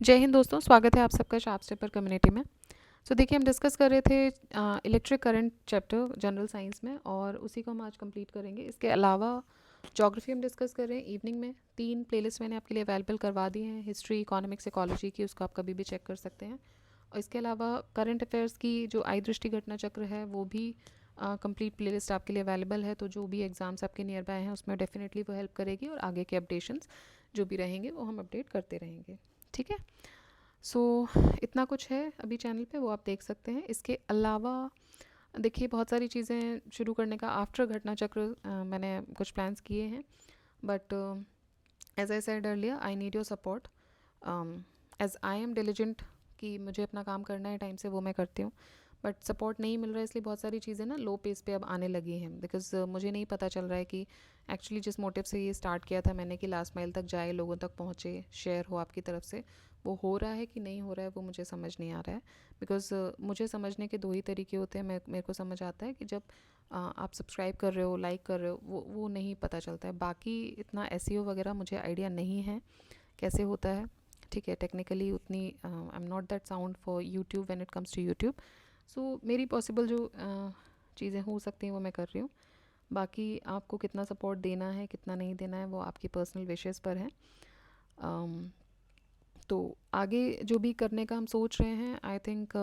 जय हिंद दोस्तों, स्वागत है आप सबका शार्प स्टेपर कम्युनिटी में। देखिए, हम डिस्कस कर रहे थे electric current chapter general science में, और उसी को हम आज कंप्लीट करेंगे। इसके अलावा ज्योग्राफी हम डिस्कस कर रहे हैं इवनिंग में। 3 प्लेलिस्ट मैंने आपके लिए अवेलेबल करवा दी हैं, हिस्ट्री, इकोनॉमिक्स, इकोलॉजी की, उसको आप कभी भी चेक कर सकते हैं। और इसके अलावा करंट अफेयर्स की जो आई दृष्टि घटना चक्र है वो भी कंप्लीट प्लेलिस्ट आपके लिए अवेलेबल है। तो जो भी एग्ज़ाम्स आपके नियर बाय हैं उसमें डेफिनेटली वो हेल्प करेगी, और आगे के अपडेशंस जो भी रहेंगे वो हम अपडेट करते रहेंगे। ठीक है। इतना कुछ है अभी चैनल पे, वो आप देख सकते हैं। इसके अलावा देखिए, बहुत सारी चीज़ें शुरू करने का आफ्टर घटना चक्र मैंने कुछ प्लान्स किए हैं, but as I said earlier, I need your support. As I am diligent कि मुझे अपना काम करना है टाइम से, वो मैं करती हूँ, बट सपोर्ट नहीं मिल रहा है, इसलिए बहुत सारी चीज़ें ना लो पेस पे अब आने लगी हैं। बिकॉज मुझे नहीं पता चल रहा है कि एक्चुअली जिस मोटिव से ये स्टार्ट किया था मैंने, कि लास्ट माइल तक जाए, लोगों तक पहुँचे, शेयर हो आपकी तरफ से, वो हो रहा है कि नहीं हो रहा है, वो मुझे समझ नहीं आ रहा है। बिकॉज मुझे समझने के 2 ही तरीके होते हैं। मेरे को समझ आता है कि जब आप सब्सक्राइब कर रहे हो, लाइक कर रहे हो, वो नहीं पता चलता है। बाकी इतना एसईओ वगैरह मुझे आइडिया नहीं है कैसे होता है। ठीक है, टेक्निकली उतनी I am not that sound for YouTube when it comes to YouTube. मेरी पॉसिबल जो चीज़ें हो सकती हैं वो मैं कर रही हूँ। बाकी आपको कितना सपोर्ट देना है, कितना नहीं देना है, वो आपकी पर्सनल विशेस पर है। तो आगे जो भी करने का हम सोच रहे हैं, आई थिंक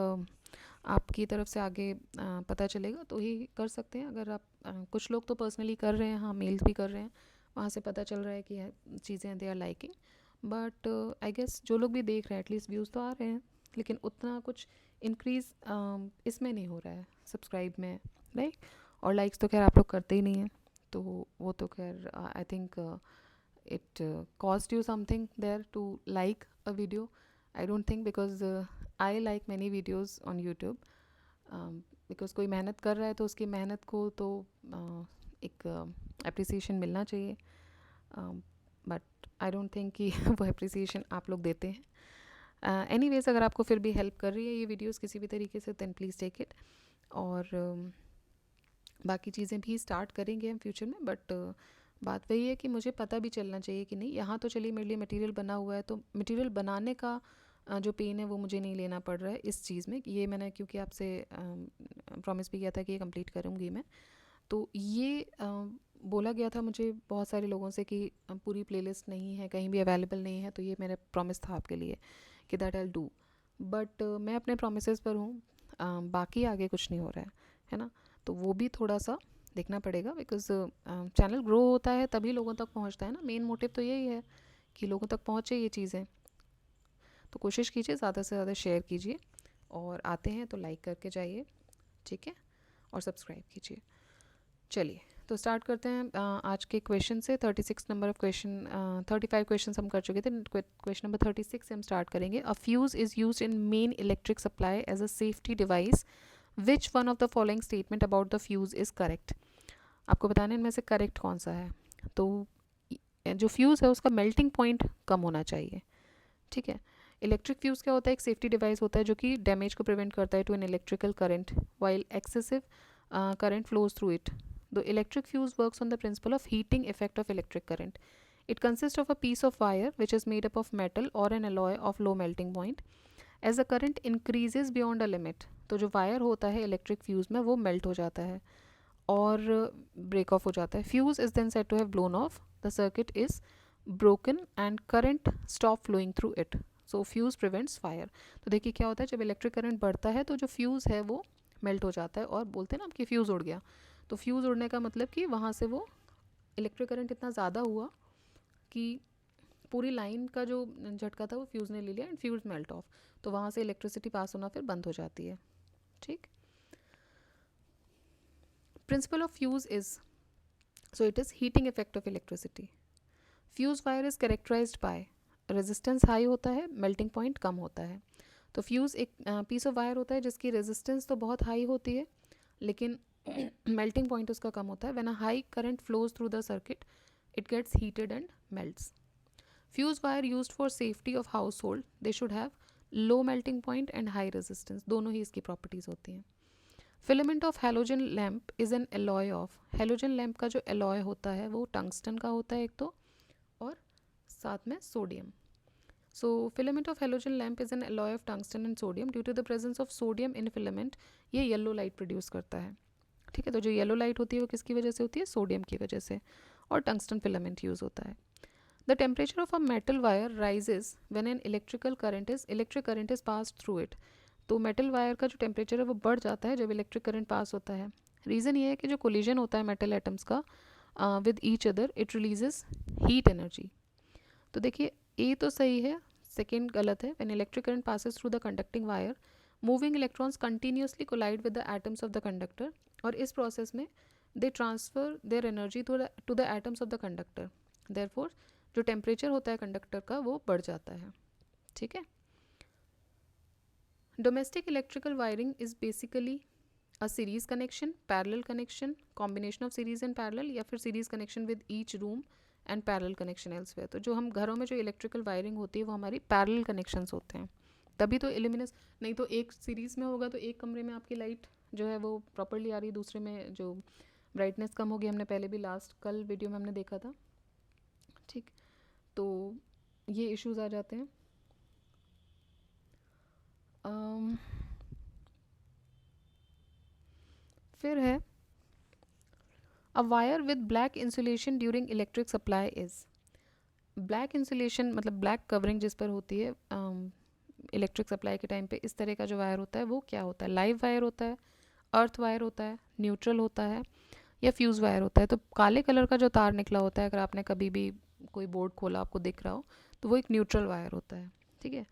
आपकी तरफ से आगे पता चलेगा तो ही कर सकते हैं। अगर आप कुछ लोग तो पर्सनली कर रहे हैं, हाँ, मेल्स भी कर रहे हैं, वहाँ से पता चल रहा है कि चीज़ें they are liking. But I guess जो लोग भी देख रहे हैं, एटलीस्ट व्यूज़ तो आ रहे हैं, लेकिन उतना कुछ इंक्रीज़ इसमें नहीं हो रहा है, सब्सक्राइब में, राइट। और लाइक्स तो खैर आप लोग करते ही नहीं हैं, तो वो तो खैर I think it cost you something there to like a video. I don't think, because I like many videos on YouTube, because कोई मेहनत कर रहा है तो उसकी मेहनत को तो एक अप्रिसिएशन मिलना चाहिए, बट आई डोंट थिंक कि वो अप्रिसिएशन आप लोग देते हैं। एनीवेज, अगर आपको फिर भी हेल्प कर रही है ये वीडियोस किसी भी तरीके से, देन प्लीज़ टेक इट। और बाकी चीज़ें भी स्टार्ट करेंगे हम फ्यूचर में, बट बात वही है कि मुझे पता भी चलना चाहिए कि नहीं, यहाँ तो चलिए मेरे लिए मटेरियल बना हुआ है, तो मटेरियल बनाने का जो पेन है वो मुझे नहीं लेना पड़ रहा है इस चीज़ में। ये मैंने क्योंकि आपसे प्रॉमिस भी किया था कि ये कंप्लीट करूँगी मैं, तो ये बोला गया था मुझे बहुत सारे लोगों से कि पूरी प्लेलिस्ट नहीं है, कहीं भी अवेलेबल नहीं है, तो ये मेरा प्रॉमिस था आपके लिए कि that I will do. But मैं अपने प्रोमिसेस पर हूँ, बाकी आगे कुछ नहीं हो रहा है ना। तो वो भी थोड़ा सा देखना पड़ेगा, बिकॉज चैनल ग्रो होता है तभी लोगों तक पहुंचता है ना। मेन मोटिव तो यही है कि लोगों तक पहुंचे ये चीज़ें। तो कोशिश कीजिए, ज़्यादा से ज़्यादा शेयर कीजिए, और आते हैं तो लाइक करके जाइए, ठीक है, और सब्सक्राइब कीजिए। चलिए, तो स्टार्ट करते हैं आज के क्वेश्चन से। 36 नंबर ऑफ क्वेश्चन, 35 क्वेश्चन हम कर चुके थे, क्वेश्चन नंबर 36 से हम स्टार्ट करेंगे। A fuse is used in main electric supply as a safety device. Which one of the following statement about the fuse is correct. आपको बताने इनमें से करेक्ट कौन सा है। तो जो फ्यूज़ है उसका मेल्टिंग पॉइंट कम होना चाहिए, ठीक है। इलेक्ट्रिक फ्यूज़ क्या होता है? एक सेफ्टी डिवाइस होता है जो कि डैमेज को प्रिवेंट करता है to an electrical current while excessive current flows through it. The electric fuse works on the principle of heating effect of electric current. It consists of a piece of wire which is made up of metal or an alloy of low melting point. As the current increases beyond a limit, तो जो wire होता है electric fuse में वो melt हो जाता है और ब्रेक ऑफ हो जाता है. Fuse is then said to have blown off, the circuit is broken and current stop flowing through it. So fuse prevents fire. तो देखिए क्या होता है, जब इलेक्ट्रिक करंट बढ़ता है तो जो फ्यूज़ है वो मेल्ट हो जाता है, और बोलते हैं ना कि फ्यूज़ उड़ गया. तो फ्यूज़ उड़ने का मतलब कि वहाँ से वो इलेक्ट्रिक करंट इतना ज़्यादा हुआ कि पूरी लाइन का जो झटका था वो फ्यूज़ ने ले लिया, एंड फ्यूज़ मेल्ट ऑफ. तो वहाँ से इलेक्ट्रिसिटी पास होना फिर बंद हो जाती है, ठीक. Principle of fuse is, so it is heating effect of electricity. Fuse wire is characterised by resistance high होता है, मेल्टिंग पॉइंट कम होता है. तो फ्यूज़ एक पीस ऑफ वायर होता है जिसकी रेजिस्टेंस तो बहुत हाई होती है, लेकिन मेल्टिंग पॉइंट उसका कम होता है. When a high current flows through the circuit, it gets heated and melts. Fuse wire used for safety of household, they should have low melting point and high resistance. दोनों ही इसकी properties होती हैं. Filament of halogen lamp is an alloy of. Halogen lamp का जो alloy होता है वो टंगस्टन का होता है एक तो, और साथ में sodium. So filament of halogen lamp is an alloy of tungsten and sodium. Due to the presence of sodium in filament, ये येलो लाइट प्रोड्यूस करता है. ठीक है, तो जो येलो लाइट होती है वो किसकी वजह से होती है? सोडियम की वजह से. और टंगस्टन फिलामेंट यूज़ होता है. The temperature of a metal wire rises when an electric current is pass through it. तो मेटल वायर का जो टेम्परेचर है वो बढ़ जाता है जब इलेक्ट्रिक करंट पास होता है. रीज़न ये है कि जो कोलिजन होता है मेटल एटम्स का with each other, it releases heat energy. तो देखिए ए तो सही है, सेकेंड गलत है. When electric current passes through the conducting wire, moving electrons continuously collide with the atoms of the conductor, और इस प्रोसेस में they transfer their energy to the atoms of the conductor. Therefore जो temperature होता है conductor का वो बढ़ जाता है. ठीक है. Domestic electrical wiring is basically a series connection, parallel connection, combination of series and parallel, या फिर series connection with each room and parallel connection elsewhere. तो जो हम घरों में जो इलेक्ट्रिकल वायरिंग होती है वो हमारी पैरेलल कनेक्शंस होते हैं, तभी तो इल्यूमिनस. नहीं तो एक सीरीज में होगा तो एक कमरे में आपकी लाइट जो है वो प्रॉपरली आ रही है, दूसरे में जो ब्राइटनेस कम होगी. हमने पहले भी कल वीडियो में हमने देखा था. ठीक, तो ये इश्यूज आ जाते हैं. फिर है a wire with black insulation during electric supply is. Black insulation मतलब ब्लैक कवरिंग जिस पर होती है इलेक्ट्रिक सप्लाई के टाइम पे, इस तरह का जो वायर होता है वो क्या होता है? लाइव वायर होता है, अर्थ वायर होता है, न्यूट्रल होता है, या फ्यूज़ वायर होता है. तो काले कलर का जो तार निकला होता है, अगर आपने कभी भी कोई बोर्ड खोला आपको दिख रहा हो, तो वो एक न्यूट्रल वायर होता है. ठीक है.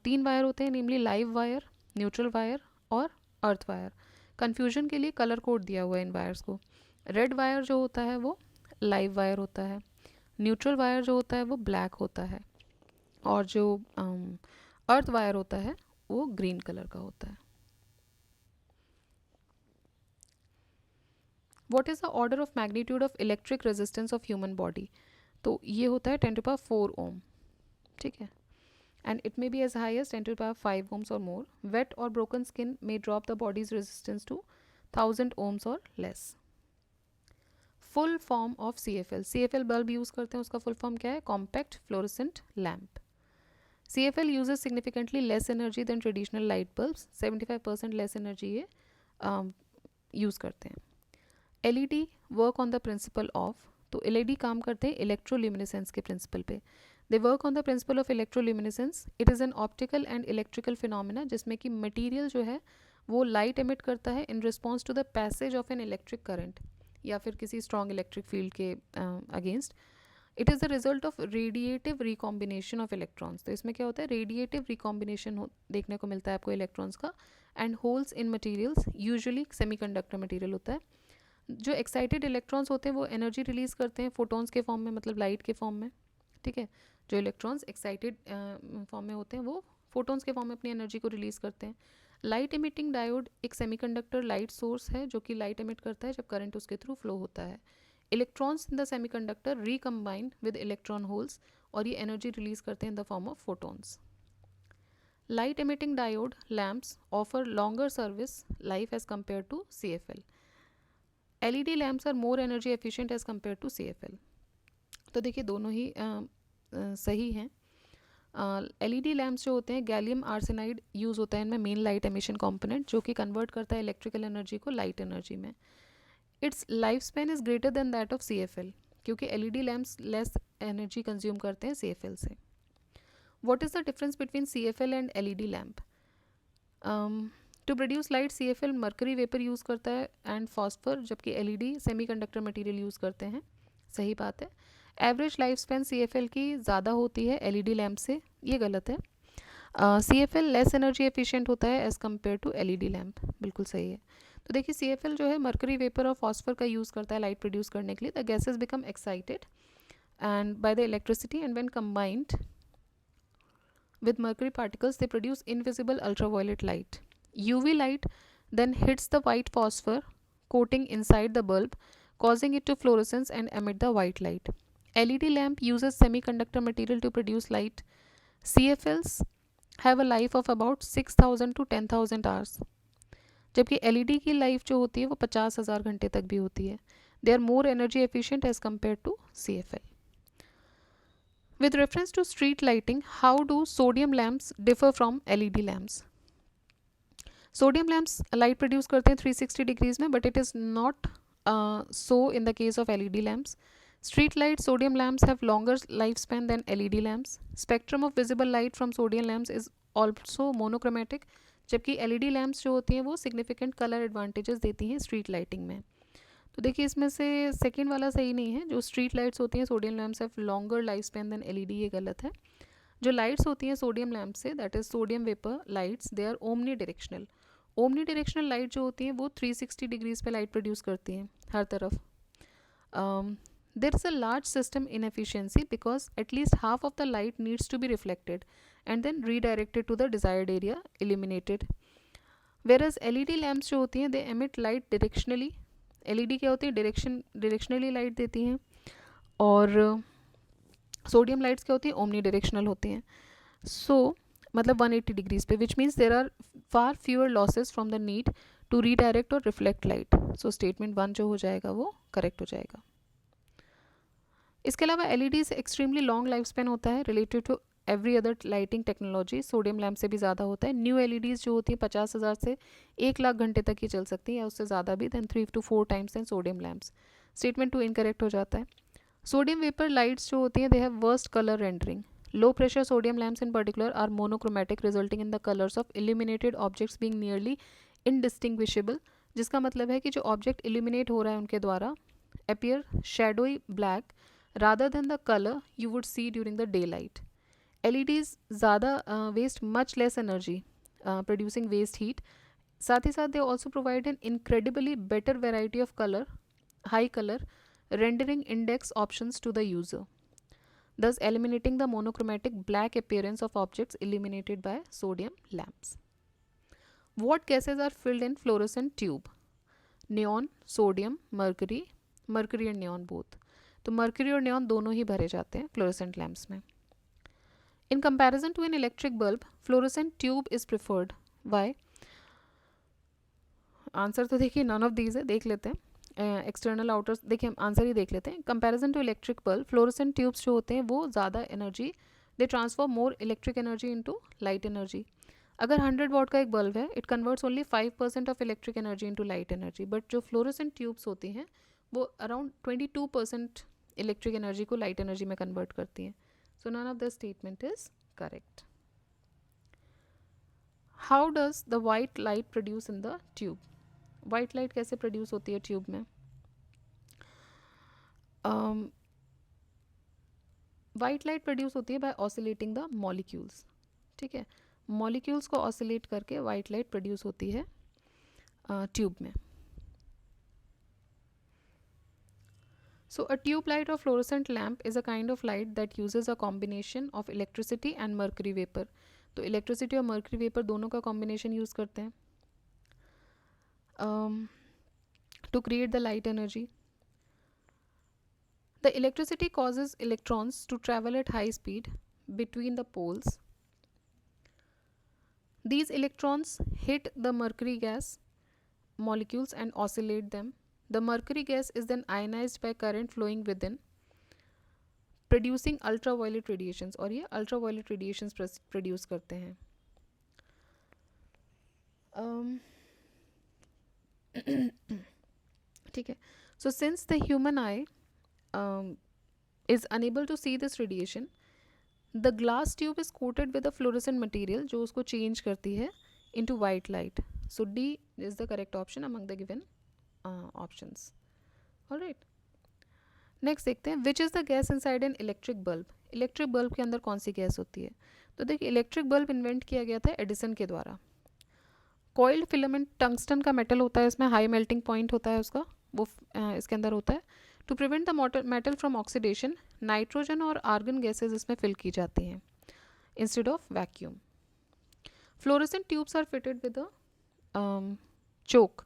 3 वायर होते हैं, नेमली लाइव वायर, न्यूट्रल वायर और अर्थ वायर. कन्फ्यूजन के लिए कलर कोड दिया हुआ है इन वायर्स को. रेड वायर जो होता है वो लाइव वायर होता है, न्यूट्रल वायर जो होता है वो ब्लैक होता है, और जो अर्थ वायर होता है वो ग्रीन कलर का होता है. What is the order of magnitude of electric resistance of human body? तो ये होता है 10⁴ ओम. ठीक है. And it may be as high as 10⁵ ohms or more. Wet or broken skin may drop the body's resistance to 1000 ohms or less. Full form of CFL. CFL bulb use करते हैं, उसका full form क्या है? Compact fluorescent lamp. CFL uses significantly less energy than traditional light bulbs. 75% less energy ये use करते हैं. LED work on the principle of. तो LED काम करते हैं इलेक्ट्रोल्यूमिनेसेंस के प्रिंसिपल पे. They work on the principle of electroluminescence. It is an optical and electrical phenomena जिसमें कि मटेरियल जो है वो लाइट एमिट करता है in response to the passage of an electric current, या फिर किसी स्ट्रॉन्ग इलेक्ट्रिक फील्ड के against. It is the result of radiative recombination of electrons. तो इसमें क्या होता है? रेडिएटिव रिकॉम्बिनेशन देखने को मिलता है आपको इलेक्ट्रॉन्स का. And holes in materials, usually semiconductor material होता है. जो एक्साइटेड इलेक्ट्रॉन्स होते हैं वो एनर्जी रिलीज़ करते हैं फोटॉन्स के फॉर्म में, मतलब लाइट के फॉर्म में. ठीक है. जो इलेक्ट्रॉन्स एक्साइटेड फॉर्म में होते हैं वो फोटॉन्स के फॉर्म में अपनी एनर्जी को रिलीज़ करते हैं. लाइट एमिटिंग डायोड एक सेमीकंडक्टर लाइट सोर्स है जो कि लाइट एमिट करता है जब करंट उसके थ्रू फ्लो होता है. Electrons in the semiconductor recombine with electron holes, और ये एनर्जी रिलीज करते हैं in the form of photons. Light emitting diode lamps offer longer service life as compare to CFL. LED lamps are more energy efficient as compare to CFL. तो देखिए दोनों ही सही हैं. LED lamps जो होते हैं गैलियम आर्सेनाइड यूज़ होता है इनमें, मेन लाइट एमिशन कंपोनेंट, जो कि कन्वर्ट करता है इलेक्ट्रिकल एनर्जी को लाइट एनर्जी में. Its life span is greater than that of CFL, क्योंकि LED lamps less energy consume करते हैं CFL से. What is the difference between CFL and LED lamp? To produce light CFL mercury vapour use करता है and phosphor, जबकि LED semiconductor material use करते हैं. सही बात है. एवरेज लाइफ स्पैन CFL की ज़्यादा होती है LED लैम्प से, ये गलत है. CFL लेस एनर्जी एफिशिएंट होता है as compare to LED lamp, बिल्कुल सही है. तो देखिए CFL जो है मर्करी वेपर और फॉस्फर का यूज़ करता है लाइट प्रोड्यूस करने के लिए. The gases become excited and by the electricity, and when combined with mercury particles they produce invisible ultraviolet light. UV light then hits the white phosphor coating inside the bulb, causing it to fluorescence and emit the white light. LED lamp uses semiconductor material to produce light. CFLs have a life of about 6000 to 10,000 hours, जबकि LED की life जो होती है वो 50,000 घंटे तक भी होती है. They are more energy efficient as compare to CFL. With reference to street lighting, how do sodium lamps differ from LED lamps? Sodium lamps light produce करते हैं 360 degrees में, but it is not so in the case of LED lamps. Street light sodium lamps have longer lifespan than LED lamps. Spectrum of visible light from sodium lamps is also monochromatic, जबकि LED lamps जो होती हैं वो significant color advantages देती हैं street lighting में. तो देखिए इसमें से सेकेंड वाला सही नहीं है. जो स्ट्रीट लाइट्स होती हैं sodium lamps have longer life span than LED, ये गलत है. जो लाइट्स होती हैं सोडियम लैम्प से, that is sodium vapour lights, they are omnidirectional. Omnidirectional light जो होती हैं वो 360 डिग्रीज पे लाइट प्रोड्यूस करती हैं हर तरफ. There is a large system inefficiency because at least half of the light needs to be reflected and then redirected to the desired area illuminated. Whereas LED lamps जो होती हैं they emit light directionally. LED क्या होती है, directionally light देती हैं, और sodium lights क्या होती हैं, ओमनी डायरेक्शनल होती हैं. सो मतलब 180 डिग्रीज पे, which means there are far fewer losses from the need to redirect or reflect light. So statement 1 जो हो जाएगा वो करेक्ट हो जाएगा. इसके अलावा एलईडी से एक्सट्रीमली लॉन्ग लाइफ स्पेन होता है related to every other lighting technology. Sodium lamp से भी ज़्यादा होता है. न्यू एलईडीज़ जो होती हैं 50,000 से 1 लाख घंटे तक ही चल सकती हैं, या उससे ज़्यादा भी, than 3 to 4 times than sodium lamps. Statement 2 incorrect हो जाता है. सोडियम वेपर लाइट्स जो होती हैं they have worst colour rendering. Low pressure sodium lamps in particular are monochromatic resulting in the colours of illuminated objects being nearly indistinguishable. जिसका मतलब है कि जो ऑब्जेक्ट इल्यूमिनेट हो रहा है उनके द्वारा appear shadowy black rather than the color you would see during the daylight. LEDs ज़्यादा waste much less energy producing waste heat. साथ ही साथ they also provide an incredibly better variety of color, high color rendering index options to the user, thus eliminating the monochromatic black appearance of objects illuminated by sodium lamps. What gases are filled in fluorescent tube? Neon, sodium, mercury and neon both. तो mercury और neon दोनों ही भरे जाते हैं fluorescent lamps में. In comparison to an electric bulb fluorescent tube is preferred. Why? Answer तो देखिए none of these है, देख लेते हैं. एक्सटर्नल आउटर, देखिए हम आंसर ही देख लेते हैं. Comparison to electric bulb fluorescent tubes जो होते हैं वो ज़्यादा energy, they transform more electric energy into light energy. अगर 100 वॉट का एक बल्ब है, it converts only 5% of electric energy into light energy. But जो फ्लोरोसेंट ट्यूब्स होती हैं वो अराउंड 22% इलेक्ट्रिक एनर्जी को लाइट एनर्जी में कन्वर्ट करती हैं. So none of the statement is correct. How does the white light produce in the tube? White light कैसे produce होती है ट्यूब में? वाइट लाइट प्रोड्यूस होती है बाय ऑसिलेटिंग द मॉलिक्यूल्स. ठीक है, मॉलिक्यूल्स को ऑसिलेट करके वाइट लाइट प्रोड्यूस होती है ट्यूब में. So a tube light or fluorescent lamp is a kind of light that uses a combination of electricity and mercury vapor. तो electricity और mercury vapor दोनों का combination use करते हैं to create the light energy. The electricity causes electrons to travel at high speed between the poles. These electrons hit the mercury gas molecules and oscillate them. The mercury gas is then ionized by current flowing within, producing ultraviolet radiations. और ये ultraviolet radiations produce करते हैं. ठीक है. So since the human eye is unable to see this radiation, the glass tube is coated with a fluorescent material जो उसको change करती है into white light. So D is the correct option among the given options. Alright. Next देखते हैं which is the gas inside N electric bulb. Electric bulb के अंदर कौन सी gas होती है? तो देखिए इलेक्ट्रिक बल्ब इन्वेंट किया गया था एडिसन के द्वारा. कॉइल्ड फिलामेंट टंगस्टन का मेटल होता है, इसमें हाई मेल्टिंग पॉइंट होता है उसका, वो इसके अंदर होता है. To prevent the metal from oxidation nitrogen और आर्गन गैसेज इसमें फिल की जाती हैं instead of vacuum. Fluorescent tubes are fitted with a choke.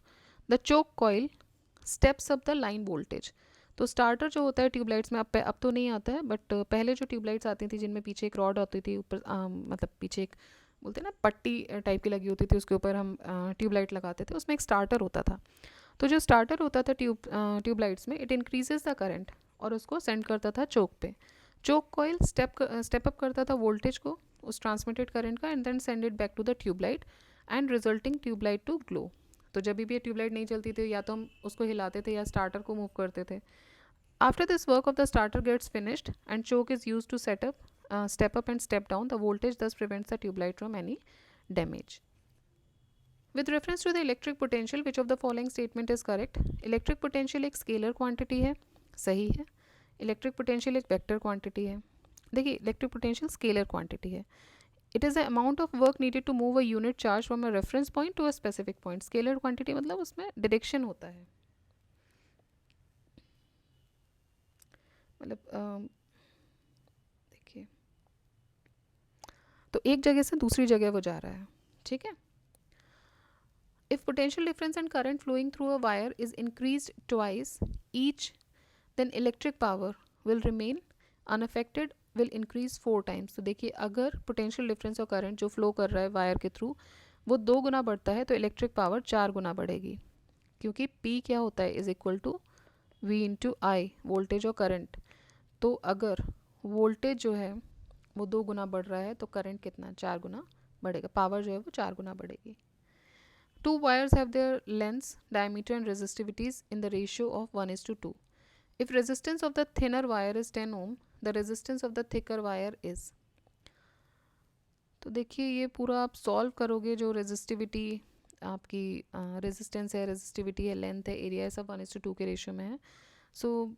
The choke coil steps up the line voltage. तो स्टार्टर जो होता है ट्यूबलाइट्स में, अब तो नहीं आता है, बट पहले जो ट्यूबलाइट्स आती थी जिनमें पीछे एक रॉड होती थी ऊपर, मतलब पीछे एक बोलते हैं ना पट्टी टाइप की लगी होती थी, उसके ऊपर हम ट्यूबलाइट लगाते थे, उसमें एक स्टार्टर होता था. तो जो स्टार्टर होता था ट्यूबलाइट्स में, इट इंक्रीजेज द करंट और उसको सेंड करता था चोक पे. चोक कॉइल स्टेप अप करता था वोल्टेज को उस ट्रांसमिटेड करंट का and then send it back to the tube light and resulting tube light to glow. तो जब भी ये ट्यूबलाइट नहीं चलती थी या तो हम उसको हिलाते थे या स्टार्टर को मूव करते थे। After this work of the starter gets finished and choke is use to step up and step down, the voltage thus prevents the tube light from any damage. With reference to the electric potential, which of the following statement is correct? Electric potential एक scalar quantity है, सही है. Electric potential एक vector quantity है. देखिए electric potential scalar quantity है. It is the amount of work needed to move a unit charge from a reference point to a specific point. Scalar quantity मतलब उसमें direction होता है. मतलब देखिए तो एक जगह से दूसरी जगह वो जा रहा है, ठीक है. If potential difference and current flowing through a wire is increased twice each, then electric power will remain unaffected, will increase 4 times. तो देखिए अगर potential difference और current जो flow कर रहा है वायर के थ्रू वो 2 गुना बढ़ता है तो इलेक्ट्रिक पावर 4 गुना बढ़ेगी, क्योंकि P क्या होता है is equal to V into I, voltage और करंट. तो अगर वोल्टेज जो है वो 2 गुना बढ़ रहा है तो करंट कितना 4 गुना बढ़ेगा, पावर जो है वो 4 गुना बढ़ेगी. Two wires have their lengths, diameter and resistivities in the ratio of 1:2. If resistance of the thinner wire is 10 ohm, the resistance of the thicker wire is. तो देखिए ये पूरा आप सॉल्व करोगे, जो रेजिस्टिविटी आपकी रेजिस्टेंस है, रेजिस्टिविटी है, लेंथ है, एरिया है, सब 1:2 के रेशियो में है. सो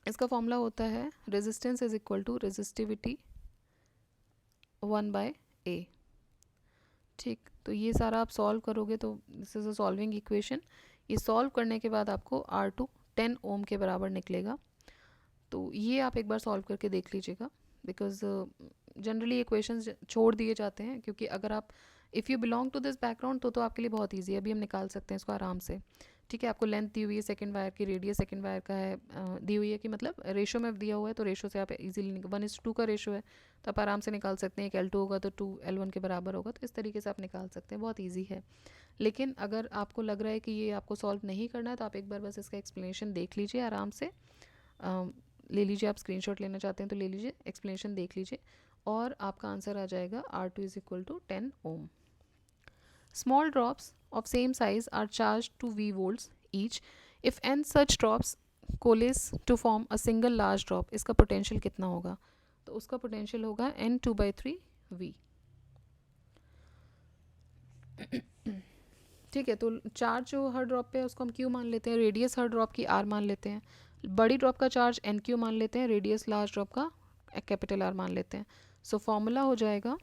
इसका फॉर्मूला होता है resistance is equal to resistivity 1/A. ठीक, तो ये सारा आप सॉल्व करोगे तो this is a solving equation. ये सॉल्व करने के बाद आपको R2 10 ओम के बराबर निकलेगा. तो ये आप एक बार सॉल्व करके देख लीजिएगा, बिकॉज जनरली इक्वेशंस छोड़ दिए जाते हैं, क्योंकि अगर आप if you belong to this background तो आपके लिए बहुत ईजी है. अभी हम निकाल सकते हैं इसको आराम से. ठीक है, आपको लेंथ दी हुई है सेकंड वायर की, रेडियस सेकंड वायर का है दी हुई है कि मतलब रेशो में दिया हुआ है, तो रेशो से आप इजीली 1:2 का रेशो है तो आप आराम से निकाल सकते हैं. एक L2 होगा तो 2 L1 के बराबर होगा, तो इस तरीके से आप निकाल सकते हैं, बहुत ईजी है. लेकिन अगर आपको लग रहा है कि ये आपको सॉल्व नहीं करना है तो आप एक बार बस इसका एक्सप्लेनेशन देख लीजिए आराम से, ले लीजिए. आप स्क्रीनशॉट लेना चाहते हैं तो ले लीजिए, एक्सप्लेनेशन देख लीजिए और आपका आंसर आ जाएगा R2 is equal to 10 ohm. Small drops of same size are charged to V volts each. If n such drops coalesce to form a single large drop, इसका पोटेंशियल कितना होगा? तो उसका पोटेंशियल होगा n 2/3 V. ठीक है, तो charge जो हर ड्रॉप पे है उसको हम Q मान लेते हैं, रेडियस हर ड्रॉप की R मान लेते हैं, बड़ी ड्रॉप का चार्ज NQ मान लेते हैं, रेडियस लार्ज ड्रॉप का कैपिटल R मान लेते हैं. सो फॉर्मूला हो जाएगा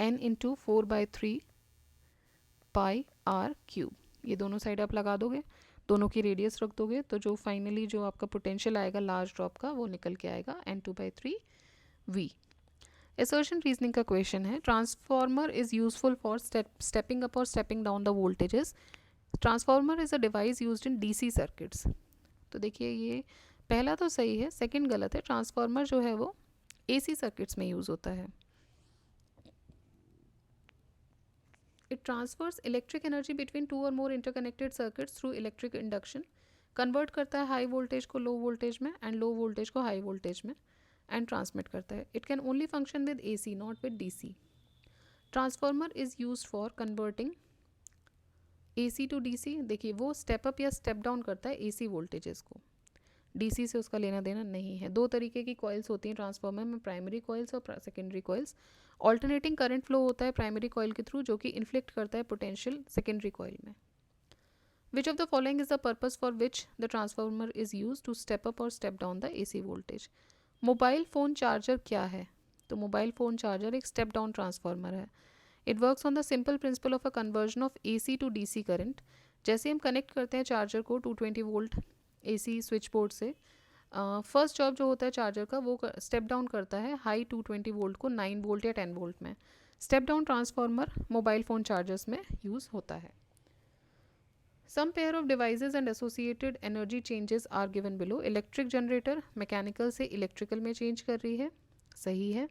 n into 4/3 pi R cube. ये दोनों साइड आप लगा दोगे, दोनों की रेडियस रख दोगे, तो जो फाइनली जो आपका पोटेंशियल आएगा लार्ज ड्रॉप का वो निकल के आएगा n 2/3 V. असर्शन रीजनिंग का क्वेश्चन है, transformer is useful for stepping up और stepping down the voltages. Transformer is a device used in DC circuits. तो देखिए ये पहला तो सही है, सेकंड गलत है. ट्रांसफॉर्मर जो है वो AC सर्किट्स में यूज़ होता है. It transfers electric energy between two or more interconnected circuits through electric induction. Convert करता है हाई वोल्टेज को लो वोल्टेज में एंड लो वोल्टेज को हाई वोल्टेज में एंड ट्रांसमिट करता है. It can only function with AC, not with DC. Transformer is use for converting AC to DC. देखिए वो स्टेप अप या स्टेप डाउन करता है AC वोल्टेजेस को, DC से उसका लेना देना नहीं है. 2 तरीके की कॉइल्स होती हैं ट्रांसफार्मर में, प्राइमरी कॉइल्स और secondary coils. Alternating current flow होता है प्राइमरी कॉइल के थ्रू, जो कि इन्फ्लिक्ट करता है पोटेंशियल सेकेंडरी कॉइल में. Which of the following is the purpose for which the transformer is use to step up और step down the AC voltage. Mobile phone charger क्या है? तो मोबाइल फ़ोन चार्जर एक step down transformer है. It works on the simple principle of a conversion of AC to DC current. जैसे हम connect करते हैं चार्जर को 220 वोल्ट AC स्विच बोर्ड से, फर्स्ट जॉब जो होता है चार्जर का वो स्टेप डाउन करता है हाई 220 वोल्ट को 9 वोल्ट या 10 वोल्ट में. Step down transformer mobile phone chargers में यूज़ होता है. Some pair of devices and associated energy changes are given below. Electric generator mechanical से इलेक्ट्रिकल में चेंज कर रही है, सही है.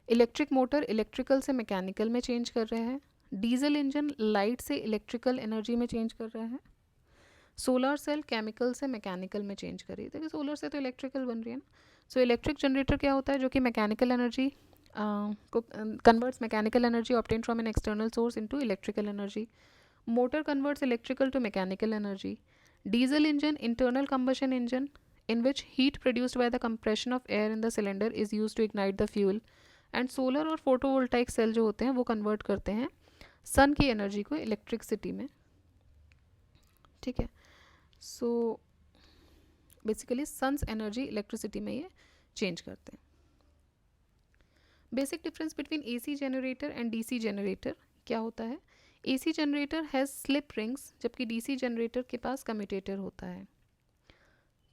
इलेक्ट्रिक मोटर इलेक्ट्रिकल से मैकेनिकल में चेंज कर रहे हैं. डीजल इंजन लाइट से इलेक्ट्रिकल एनर्जी में चेंज कर रहे हैं, सोलर सेल केमिकल से मैकेनिकल में चेंज कर रही है। देखिए सोलर से तो इलेक्ट्रिकल बन रही है ना। सो इलेक्ट्रिक जनरेटर क्या होता है, जो कि मैकेनिकल एनर्जी को converts mechanical energy obtain from an external source into electrical energy. Motor converts electrical to mechanical energy. Diesel engine, internal combustion engine in which heat produced by the compression of air in the cylinder is used to ignite the fuel. And solar और photovoltaic cell जो होते हैं वो convert करते हैं सन की energy को electricity में। ठीक है, so basically sun's energy electricity में ये चेंज करते हैं। Basic difference between AC generator and DC generator क्या होता है? AC generator has slip rings, जबकि डीसी जनरेटर के पास कम्यूटेटर होता है।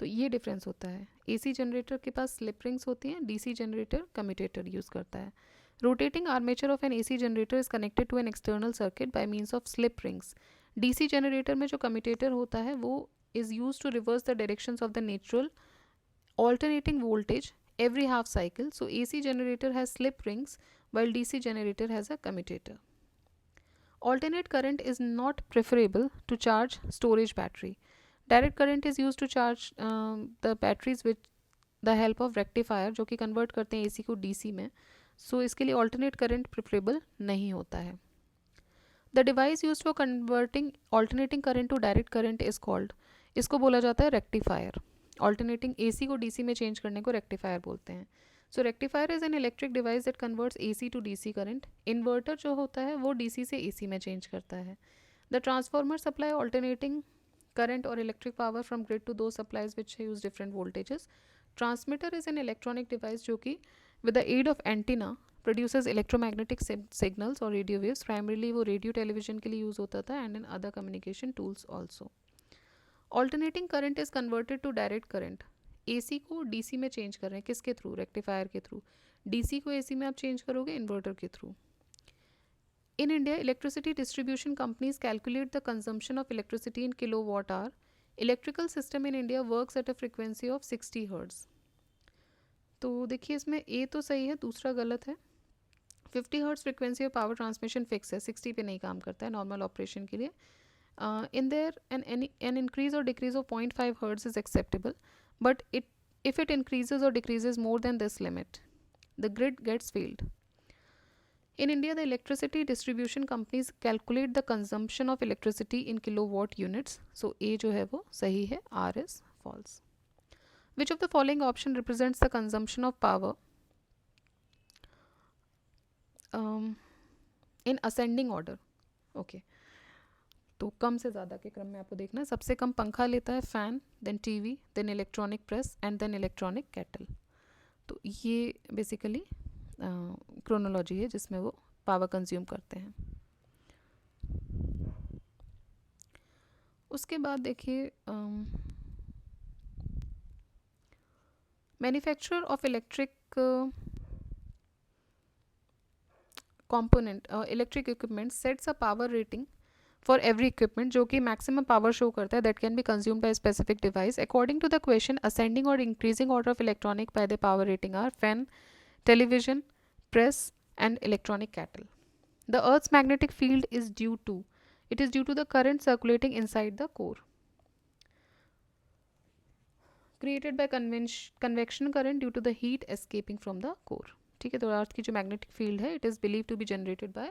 तो ये डिफरेंस होता है, एसी जनरेटर के पास स्लिप रिंग्स होती हैं, डीसी जनरेटर कम्यूटेटर यूज़ करता है। Rotating armature of an AC generator is connected to an external circuit by means of slip rings. DC generator में जो कम्यूटेटर होता है वो is use to reverse the directions of the natural alternating voltage every half cycle. So AC generator has slip rings while DC generator has a commutator. Alternate current is not preferable to charge storage battery. Direct current is used to charge the batteries with the help of rectifier, जो कि convert करते हैं AC को DC में. So इसके लिए alternate current preferable नहीं होता है. The device used for converting alternating current to direct current is called, इसको बोला जाता है rectifier. ऑल्टरनेटिंग एसी को डीसी में चेंज करने को रेक्टिफायर बोलते हैं। So rectifier is an electric device that converts AC to DC current. Inverter जो होता है वो डीसी से एसी में चेंज करता है। The transformer supply alternating current और electric power from grid to दो supplies which use different voltages. Transmitter is an electronic device जो कि with the aid of antenna produces electromagnetic signals और radio waves. Primarily वो radio television के लिए use होता था and in other communication tools also. Alternating current is converted to direct current. AC को DC में चेंज कर रहे हैं, किसके थ्रू? रेक्टिफायर के थ्रू। डीसी को एसी में आप चेंज करोगे इन्वर्टर के through. In India electricity distribution companies calculate the consumption of electricity in kilowatt hour. Electrical system in India works at a frequency of 60 hertz. तो देखिए इसमें ए तो सही है, दूसरा गलत है। 50 hertz frequency of power transmission fix है, 60 पे नहीं काम करता है नॉर्मल ऑपरेशन के लिए। In there an increase or decrease of 0.5 hertz is acceptable, but if it increases or decreases more than this limit, the grid gets failed. In India, the electricity distribution companies calculate the consumption of electricity in kilowatt units. So A जो है वो सही है, R is false. Which of the following option represents the consumption of power in ascending order? Okay. तो कम से ज़्यादा के क्रम में आपको देखना है। सबसे कम पंखा लेता है fan, then TV, then electronic press and then electronic kettle. तो ये बेसिकली क्रोनोलॉजी है जिसमें वो पावर कंज्यूम करते हैं। उसके बाद देखिए manufacturer of electric component electric equipment sets a power rating for every equipment जो कि maximum power show करता है that can be consumed by a specific device. According to the question, ascending or increasing order of electronic by the power rating are fan, television, press and electronic kettle. The Earth's magnetic field is due to the current circulating inside the core created by convection current due to the heat escaping from the core. ठीक है, तो अर्थ की जो magnetic field है it is believed to be generated by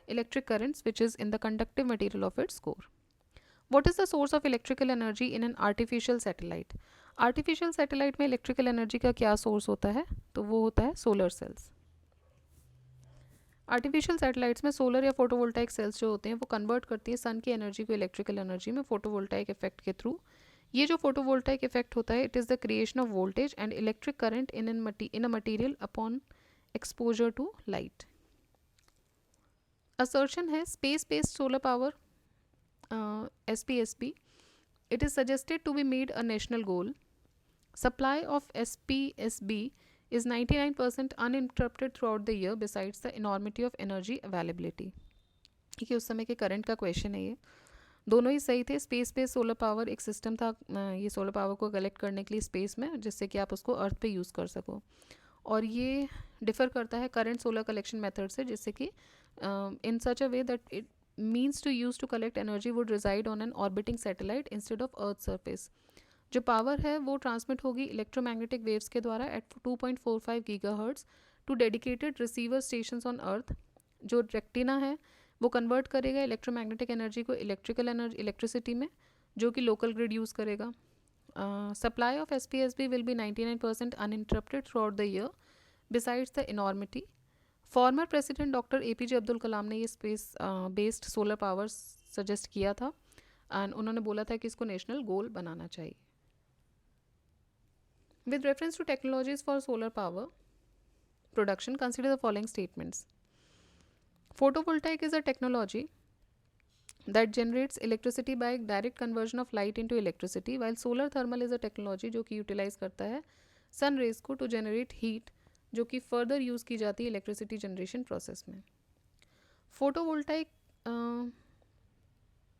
electric currents which is in the conductive material of its core. What is the source of electrical energy in an artificial satellite? Artificial satellite में electrical energy का क्या source होता है? तो वो होता है solar cells. Artificial satellites में सोलर या फोटोवोल्टाइक सेल्स जो होते हैं वो कन्वर्ट करती है सन की एनर्जी को इलेक्ट्रिकल एनर्जी में फोटोवोल्टाइक इफेक्ट के थ्रू। ये जो फोटोवोल्टाइक इफेक्ट होता है it is the creation of voltage and electric current in a material upon exposure to light. Assertion है space based solar power SPSP. It is suggested to be made a national goal. Supply of SPSB is 99% uninterrupted throughout the year besides the enormity of energy availability. ठीक है, उस समय के current का question है ये। दोनों ही सही थे। स्पेस बेस्ड सोलर पावर एक सिस्टम था ये सोलर पावर को कलेक्ट करने के लिए स्पेस में, जिससे कि आप उसको अर्थ पे यूज़ कर सको। और ये डिफ़र करता है करंट सोलर कलेक्शन मेथड से, जिससे कि in such a way that means to use to collect energy would reside on an orbiting satellite instead of Earth surface. जो पावर है वो ट्रांसमिट होगी इलेक्ट्रोमैग्नेटिक वेव्स के द्वारा at 2.45 gigahertz to dedicated receiver stations on earth. जो rectenna है वो convert करेगा इलेक्ट्रोमैग्नेटिक एनर्जी को इलेक्ट्रिसिटी में, जो कि लोकल ग्रिड यूज़ करेगा. Supply of SPSB will be 99% uninterrupted throughout the year besides the enormity. Former president doctor APJ Abdul Kalam ने ये space based solar power suggest किया था एंड उन्होंने बोला था कि इसको नेशनल गोल बनाना चाहिए. With reference to technologies for solar power production, consider the following statements. Photovoltaic is a technology that generates electricity by direct conversion of light into electricity, while solar thermal is a technology जो कि utilize करता है sun rays को to generate heat, जो कि further use की जाती है electricity generation process में. Photovoltaic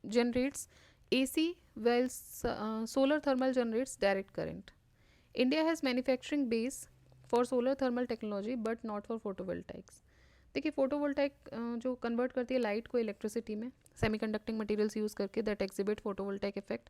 generates AC, while solar thermal generates direct current. India has manufacturing base for solar thermal technology but not for photovoltaics. देखिए photovoltaic जो convert करती है लाइट को इलेक्ट्रिसिटी में सेमीकंडक्टिंग मटेरियल्स यूज़ करके that exhibit photovoltaic effect.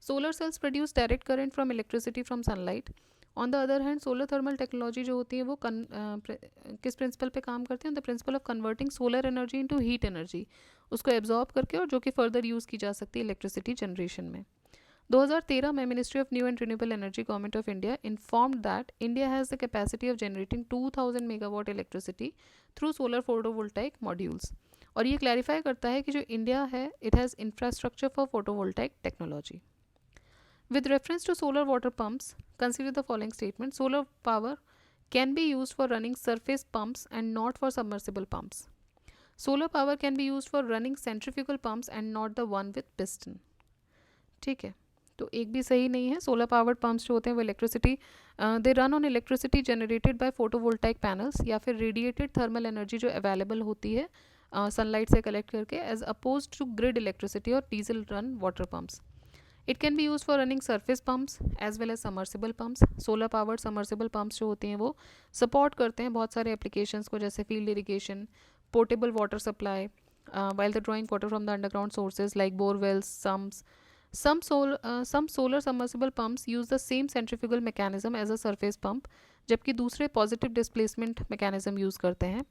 Solar cells produce direct current from electricity from sunlight. On the other hand solar thermal technology जो होती है वो किस प्रिंसिपल पे काम करती है? The principle of converting solar energy into heat energy, उसको एब्जॉर्ब करके, और जो कि फर्दर यूज़ की जा सकती है इलेक्ट्रिसिटी जनरेशन में. 2013 में ministry of new and renewable energy government of India informed that India has the capacity of generating 2000 megawatt electricity through solar photovoltaic modules. और ये क्लैरिफाई करता है कि जो इंडिया है it has infrastructure for photovoltaic technology. With reference to solar water pumps, consider the following statement. Solar power can be used for running surface pumps and not for submersible pumps. Solar power can be used for running centrifugal pumps and not the one with piston. ठीक है, तो एक भी सही नहीं है. Solar powered pumps जो होते हैं वो electricity they run on electricity generated by photovoltaic panels या फिर रेडिएटेड थर्मल एनर्जी जो अवेलेबल होती है सनलाइट से कलेक्ट करके, as oppose to grid electricity और diesel run water pumps. It can be use for running surface pumps as well as submersible pumps. Solar powered submersible pumps जो होती हैं वो सपोर्ट करते हैं बहुत सारे एप्लीकेशंस को, जैसे field irrigation, portable water supply, while the drawing water from the underground sources like borewells, sums. Some solar submersible pumps use the same centrifugal mechanism as a surface pump, जबकि दूसरे positive displacement mechanism use करते हैं.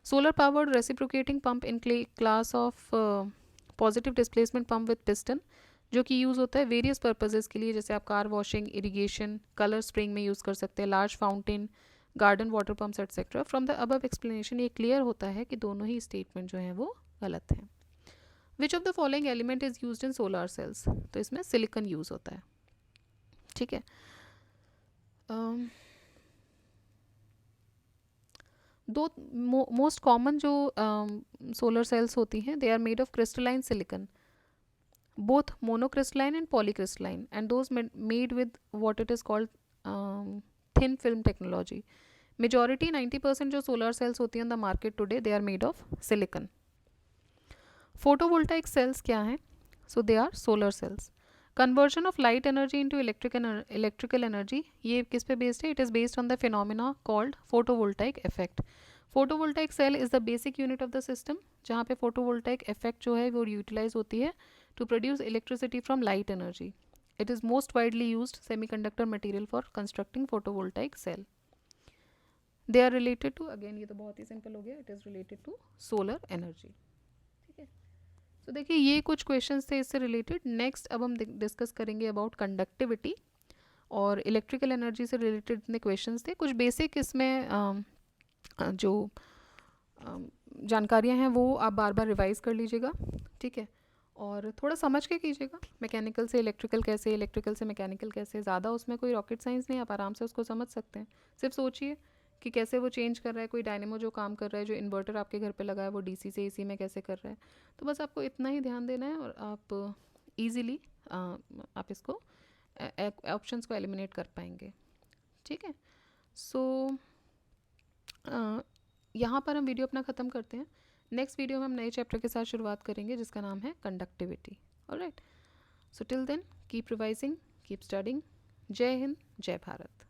Solar powered reciprocating pump in class of positive displacement pump with piston, जो कि use होता है various purposes के लिए, जैसे आप car washing, irrigation, colour spring में यूज़ कर सकते हैं, large fountain, garden water pumps etcetera. From the above explanation ये क्लियर होता है कि दोनों ही स्टेटमेंट जो हैं वो गलत हैं. Which of the following element is used in solar cells? तो इसमें सिलिकॉन यूज़ होता है. ठीक है. दो मोस्ट कॉमन जो सोलर सेल्स होती हैं they are made of crystalline silicon, both monocrystalline and polycrystalline, and those made with what it is called thin film technology. Majority 90% जो सोलर सेल्स होती हैं in the market today they are made of silicon. Photovoltaic cells क्या हैं? So they are solar cells. Conversion of light energy into electrical energy, ये किस पे based है? It is based on the phenomena called photovoltaic effect. Photovoltaic cell is the basic unit of the system, जहाँ पे photovoltaic effect जो है वो utilise होती है to produce electricity from light energy. It is most widely used semiconductor material for constructing photovoltaic cell. They are related to, again ये तो बहुत ही सिंपल हो गया, it is related to solar energy. तो देखिए ये कुछ क्वेश्चंस थे इससे रिलेटेड. नेक्स्ट अब हम डिस्कस करेंगे अबाउट कंडक्टिविटी और इलेक्ट्रिकल एनर्जी से रिलेटेड इतने क्वेश्चंस थे. कुछ बेसिक इसमें जो जानकारियां हैं वो आप बार बार रिवाइज कर लीजिएगा. ठीक है, और थोड़ा समझ के कीजिएगा. मैकेनिकल से इलेक्ट्रिकल कैसे, इलेक्ट्रिकल से मैकेनिकल कैसे, ज़्यादा उसमें कोई रॉकेट साइंस नहीं, आप आराम से उसको समझ सकते हैं. सिर्फ सोचिए कि कैसे वो चेंज कर रहा है. कोई डायनेमो जो काम कर रहा है, जो इन्वर्टर आपके घर पे लगा है, वो डीसी से एसी में कैसे कर रहा है. तो बस आपको इतना ही ध्यान देना है और आप इजीली आप इसको ऑप्शंस को एलिमिनेट कर पाएंगे. ठीक है, सो यहाँ पर हम वीडियो अपना ख़त्म करते हैं. नेक्स्ट वीडियो में हम नए चैप्टर के साथ शुरुआत करेंगे जिसका नाम है conductivity. Alright, so till then keep revising, keep studying. जय हिंद, जय भारत.